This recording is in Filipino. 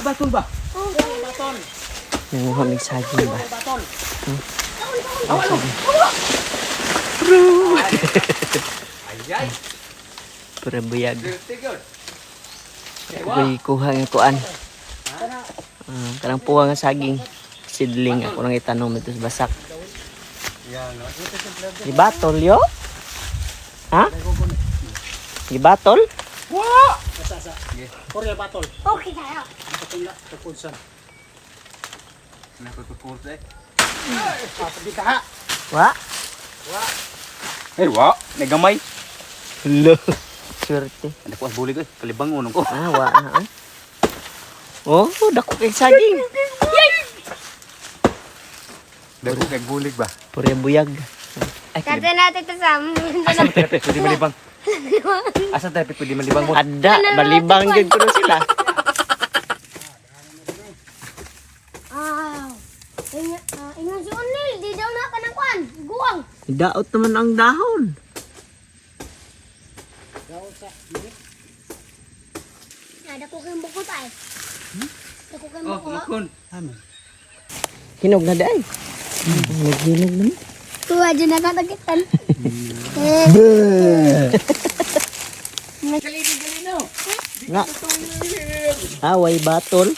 Batol ba? Nanguha ng saging ba? Ay. Pura buyag. Uy, kuha ng kuan. Karang puwa nga saging. Sidling ako nang itanong ito sa basak. Gibatol yo? Ha? Gibatol? Wow! Korea batol. Okay tayo. Patula tukunsan. Nakatukursa eh. Dita ha. Wa? Eh, wow. Nagamay. Hello. Swerte. Ano ko bulig eh. Kalibangon ko. Wa na. Oh, dako kay saging. Dako kay bulig ba? Pura buyag. Ay, Kata natin ito sa Asan tayo pwede malibang? Asan tayo pwede malibang mo? ada, balibang yun ko sila. Ingon si Unil, di daw na ka ng kwan. Guwang. Daot naman ang dahon. Dako kayong buko tayo. Dako kayong Oh, buko. lakon. Hinog na day. Naghinog naman. Tuwa dyan nakatagitan. Nga. Away batol.